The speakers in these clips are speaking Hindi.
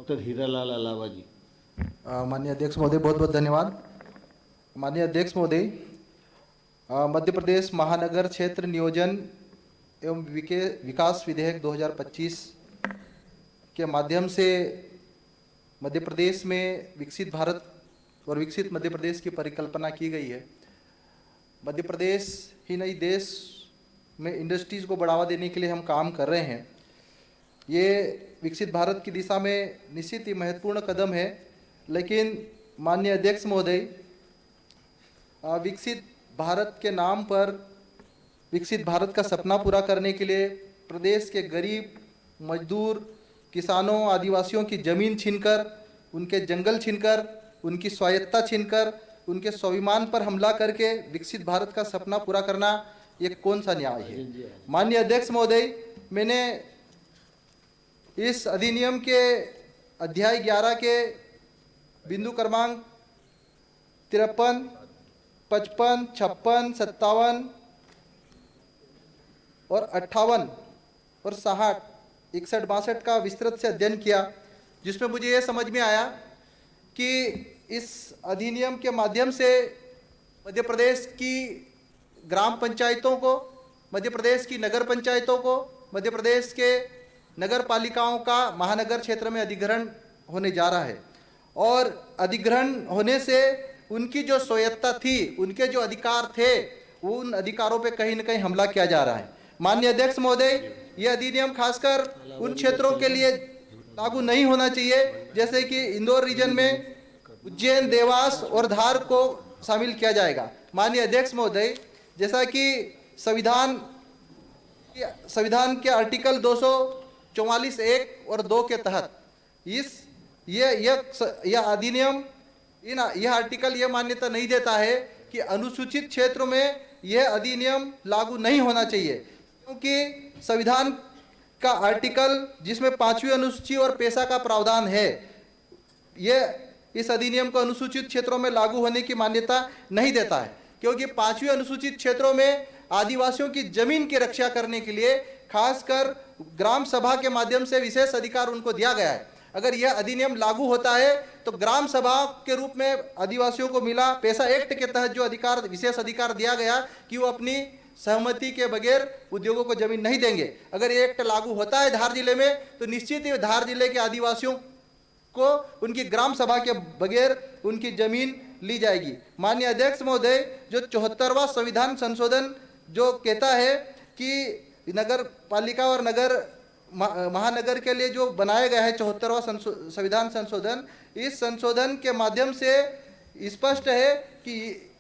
डॉक्टर हीरालाल अलावा जी। माननीय अध्यक्ष महोदय, बहुत बहुत धन्यवाद। माननीय अध्यक्ष महोदय, मध्य प्रदेश महानगर क्षेत्र नियोजन एवं विकास विधेयक 2025 के माध्यम से मध्य प्रदेश में विकसित भारत और विकसित मध्य प्रदेश की परिकल्पना की गई है। मध्य प्रदेश ही नहीं, देश में इंडस्ट्रीज़ को बढ़ावा देने के लिए हम काम कर रहे हैं। ये विकसित भारत की दिशा में निश्चित ही महत्वपूर्ण कदम है। लेकिन माननीय अध्यक्ष महोदय, विकसित भारत के नाम पर विकसित भारत का सपना पूरा करने के लिए प्रदेश के गरीब, मजदूर, किसानों, आदिवासियों की ज़मीन छीनकर, उनके जंगल छीनकर, उनकी स्वायत्तता छीनकर, उनके स्वाभिमान पर हमला करके विकसित भारत का सपना पूरा करना ये कौन सा न्याय है? माननीय अध्यक्ष महोदय, मैंने इस अधिनियम के अध्याय 11 के बिंदु क्रमांक 53, 55, 56, 57 और 58 और 60, 61, 62 का विस्तृत से अध्ययन किया, जिसमें मुझे ये समझ में आया कि इस अधिनियम के माध्यम से मध्य प्रदेश की ग्राम पंचायतों को, मध्य प्रदेश की नगर पंचायतों को, मध्य प्रदेश के नगर पालिकाओं का महानगर क्षेत्र में अधिग्रहण होने जा रहा है। और अधिग्रहण होने से उनकी जो स्वायत्तता थी, उनके जो अधिकार थे, उन अधिकारों पे कहीं न कहीं हमला किया जा रहा है। माननीय अध्यक्ष महोदय, ये अधिनियम खासकर उन क्षेत्रों के लिए लागू नहीं होना चाहिए जैसे कि इंदौर रीजन में उज्जैन, देवास और धार को शामिल किया जाएगा। माननीय अध्यक्ष महोदय, जैसा कि संविधान के आर्टिकल 244 1 और 2 के तहत यह अधिनियम, यह आर्टिकल यह मान्यता नहीं देता है कि अनुसूचित क्षेत्रों में यह अधिनियम लागू नहीं होना चाहिए, क्योंकि संविधान का आर्टिकल जिसमें 5वीं अनुसूची और पेशा का प्रावधान है, यह इस अधिनियम को अनुसूचित क्षेत्रों में लागू होने की मान्यता नहीं देता है, क्योंकि 5वीं अनुसूचित क्षेत्रों में आदिवासियों की जमीन की रक्षा करने के लिए खासकर ग्राम सभा के माध्यम से विशेष अधिकार उनको दिया गया है। अगर यह अधिनियम लागू होता है तो ग्राम सभा के रूप में आदिवासियों को मिला पेशा एक्ट के तहत जो अधिकार, विशेष अधिकार दिया गया कि वो अपनी सहमति के बगैर उद्योगों को जमीन नहीं देंगे, अगर ये एक्ट लागू होता है धार जिले में तो निश्चित ही धार जिले के आदिवासियों को उनकी ग्राम सभा के बगैर उनकी जमीन ली जाएगी। माननीय अध्यक्ष महोदय, जो 74वां संविधान संशोधन जो कहता है कि नगर पालिका और नगर महानगर के लिए जो बनाया गया है 74वां संविधान संशोधन, इस संशोधन के माध्यम से स्पष्ट है कि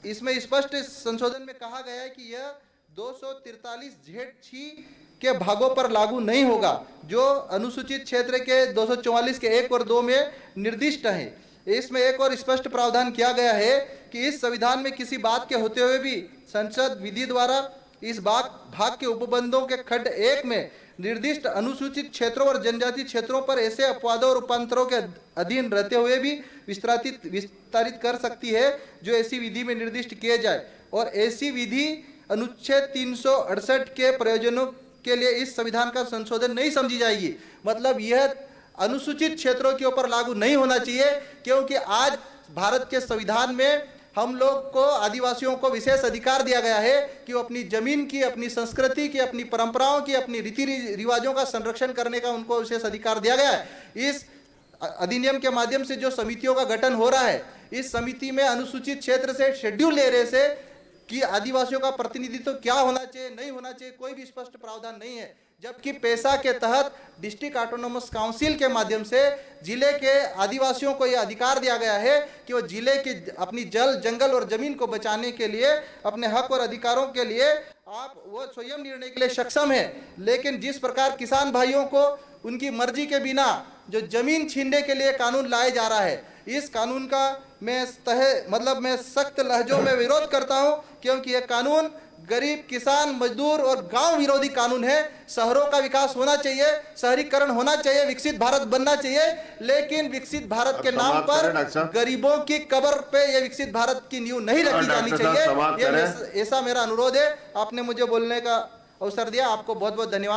इसमें स्पष्ट संशोधन में कहा गया है कि यह 243(z)(6) के भागों पर लागू नहीं होगा, जो अनुसूचित क्षेत्र के 244 के 1 और 2 में निर्दिष्ट है। इसमें एक और स्पष्ट प्रावधान किया गया है कि इस संविधान में किसी बात के होते हुए भी संसद विधि द्वारा इस भाग के उपबंधों के खंड 1 में निर्दिष्ट अनुसूचित क्षेत्रों और जनजाति क्षेत्रों पर ऐसे अपवादों और रूपांतरों के अधीन रहते हुए भी विस्तारित कर सकती है जो ऐसी विधि में निर्दिष्ट किए जाए, और ऐसी विधि अनुच्छेद 368 के प्रयोजनों के लिए इस संविधान का संशोधन नहीं समझी जाएगी। मतलब यह अनुसूचित क्षेत्रों के ऊपर लागू नहीं होना चाहिए, क्योंकि आज भारत के संविधान में हम लोग को, आदिवासियों को विशेष अधिकार दिया गया है कि वो अपनी जमीन की, अपनी संस्कृति की, अपनी परंपराओं की, अपनी रीति रिवाजों का संरक्षण करने का उनको विशेष अधिकार दिया गया है। इस अधिनियम के माध्यम से जो समितियों का गठन हो रहा है, इस समिति में अनुसूचित क्षेत्र से, शेड्यूल एरिया से कि आदिवासियों का प्रतिनिधित्व क्या होना चाहिए, नहीं होना चाहिए, कोई भी स्पष्ट प्रावधान नहीं है। जबकि पेशा के तहत डिस्ट्रिक्ट ऑटोनोमस काउंसिल के माध्यम से जिले के आदिवासियों को यह अधिकार दिया गया है कि वो जिले की अपनी जल, जंगल और जमीन को बचाने के लिए, अपने हक और अधिकारों के लिए आप वो स्वयं निर्णय के लिए सक्षम है। लेकिन जिस प्रकार किसान भाइयों को उनकी मर्जी के बिना जो जमीन छीनने के लिए कानून लाया जा रहा है, इस कानून का मैं सख्त लहजों में विरोध करता हूं, क्योंकि यह कानून गरीब, किसान, मजदूर और गांव विरोधी कानून है। शहरों का विकास होना चाहिए, शहरीकरण होना चाहिए, विकसित भारत बनना चाहिए, लेकिन विकसित भारत के नाम पर गरीबों की कब्र पे ये विकसित भारत की नींव नहीं रखी जानी चाहिए। ऐसा मेरा अनुरोध है। आपने मुझे बोलने का अवसर दिया, आपको बहुत बहुत धन्यवाद।